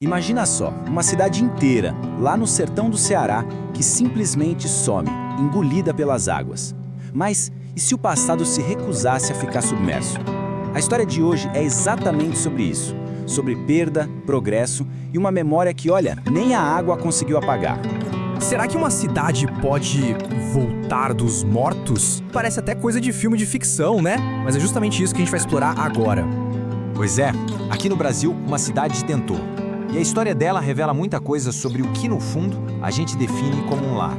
Imagina só, uma cidade inteira, lá no sertão do Ceará, que simplesmente some, engolida pelas águas. Mas e se o passado se recusasse a ficar submerso? A história de hoje é exatamente sobre isso. Sobre perda, progresso e uma memória que, olha, nem a água conseguiu apagar. Será que uma cidade pode voltar dos mortos? Parece até coisa de filme de ficção, né? Mas é justamente isso que a gente vai explorar agora. Pois é, aqui no Brasil, uma cidade tentou. E a história dela revela muita coisa sobre o que, no fundo, a gente define como um lar.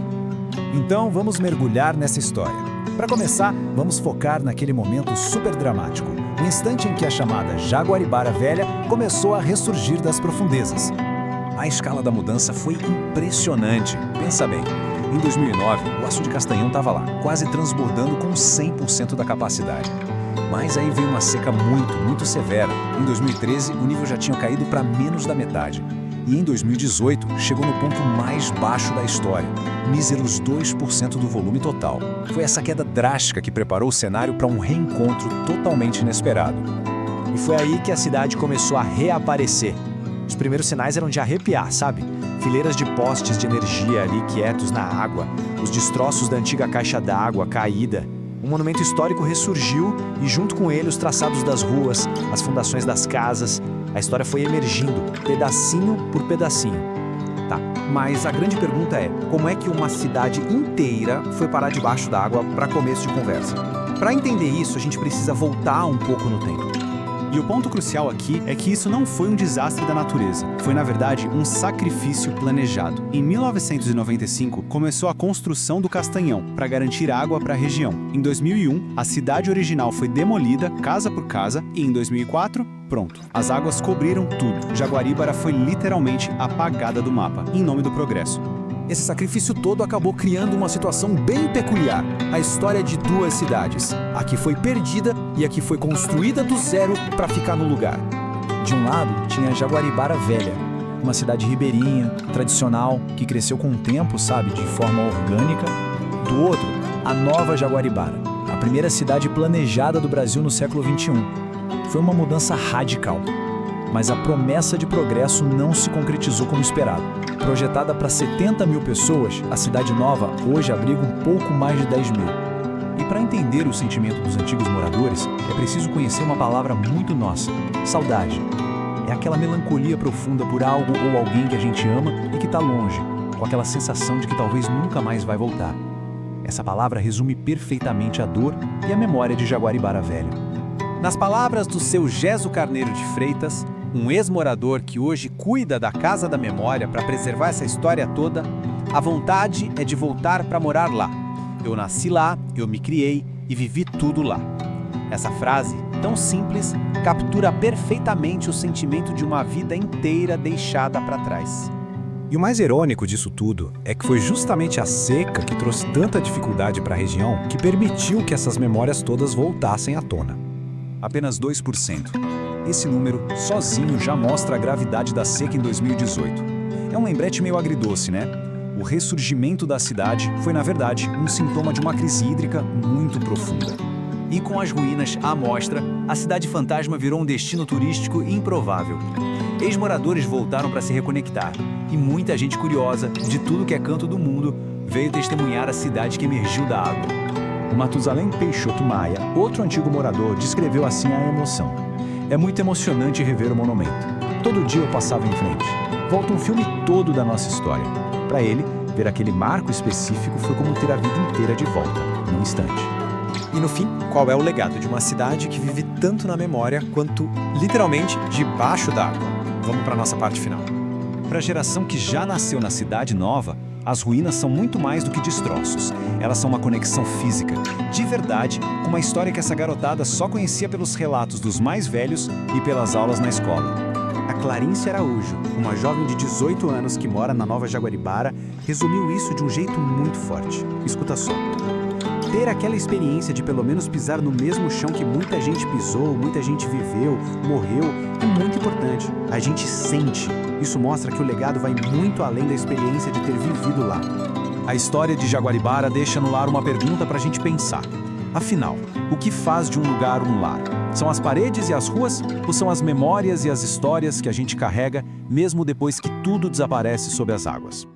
Então, vamos mergulhar nessa história. Para começar, vamos focar naquele momento super dramático, o instante em que a chamada Jaguaribara Velha começou a ressurgir das profundezas. A escala da mudança foi impressionante. Pensa bem, em 2009, o Açude de Castanhão estava lá, quase transbordando com 100% da capacidade. Mas aí veio uma seca muito severa. Em 2013, o nível já tinha caído para menos da metade. E em 2018, chegou no ponto mais baixo da história, míseros 2% do volume total. Foi essa queda drástica que preparou o cenário para um reencontro totalmente inesperado. E foi aí que a cidade começou a reaparecer. Os primeiros sinais eram de arrepiar, sabe? Fileiras de postes de energia ali quietos na água, os destroços da antiga caixa d'água caída. Um monumento histórico ressurgiu e junto com ele os traçados das ruas, as fundações das casas. A história foi emergindo, pedacinho por pedacinho. Tá, mas a grande pergunta é, como é que uma cidade inteira foi parar debaixo d'água para começo de conversa? Para entender isso, a gente precisa voltar um pouco no tempo. E o ponto crucial aqui é que isso não foi um desastre da natureza. Foi, na verdade, um sacrifício planejado. Em 1995, começou a construção do Castanhão para garantir água para a região. Em 2001, a cidade original foi demolida, casa por casa, e em 2004, pronto. As águas cobriram tudo. Jaguaribara foi literalmente apagada do mapa, em nome do progresso. Esse sacrifício todo acabou criando uma situação bem peculiar. A história de duas cidades. A que foi perdida e a que foi construída do zero para ficar no lugar. De um lado, tinha Jaguaribara Velha, uma cidade ribeirinha, tradicional, que cresceu com o tempo, sabe, de forma orgânica. Do outro, a nova Jaguaribara, a primeira cidade planejada do Brasil no século XXI. Foi uma mudança radical. Mas a promessa de progresso não se concretizou como esperado. Projetada para 70 mil pessoas, a cidade nova hoje abriga um pouco mais de 10 mil. E para entender o sentimento dos antigos moradores, é preciso conhecer uma palavra muito nossa: saudade. É aquela melancolia profunda por algo ou alguém que a gente ama e que está longe, com aquela sensação de que talvez nunca mais vai voltar. Essa palavra resume perfeitamente a dor e a memória de Jaguaribara Velha. Nas palavras do seu Geso Carneiro de Freitas, um ex-morador que hoje cuida da Casa da Memória para preservar essa história toda, a vontade é de voltar para morar lá. Eu nasci lá, eu me criei e vivi tudo lá. Essa frase, tão simples, captura perfeitamente o sentimento de uma vida inteira deixada para trás. E o mais irônico disso tudo é que foi justamente a seca que trouxe tanta dificuldade para a região que permitiu que essas memórias todas voltassem à tona. Apenas 2%. Esse número, sozinho, já mostra a gravidade da seca em 2018. É um lembrete meio agridoce, né? O ressurgimento da cidade foi, na verdade, um sintoma de uma crise hídrica muito profunda. E com as ruínas à mostra, a cidade fantasma virou um destino turístico improvável. Ex-moradores voltaram para se reconectar, e muita gente curiosa, de tudo que é canto do mundo, veio testemunhar a cidade que emergiu da água. O Matusalém Peixoto Maia, outro antigo morador, descreveu assim a emoção. É muito emocionante rever o monumento. Todo dia eu passava em frente. Volta um filme todo da nossa história. Para ele, ver aquele marco específico foi como ter a vida inteira de volta, num instante. E no fim, qual é o legado de uma cidade que vive tanto na memória quanto, literalmente, debaixo d'água? Vamos para a nossa parte final. Para a geração que já nasceu na cidade nova, as ruínas são muito mais do que destroços. Elas são uma conexão física, de verdade, com uma história que essa garotada só conhecia pelos relatos dos mais velhos e pelas aulas na escola. A Clarice Araújo, uma jovem de 18 anos que mora na Nova Jaguaribara, resumiu isso de um jeito muito forte. Escuta só. Ter aquela experiência de pelo menos pisar no mesmo chão que muita gente pisou, muita gente viveu, morreu, é muito importante. A gente sente. Isso mostra que o legado vai muito além da experiência de ter vivido lá. A história de Jaguaribara deixa no lar uma pergunta para a gente pensar. Afinal, o que faz de um lugar um lar? São as paredes e as ruas ou são as memórias e as histórias que a gente carrega mesmo depois que tudo desaparece sob as águas?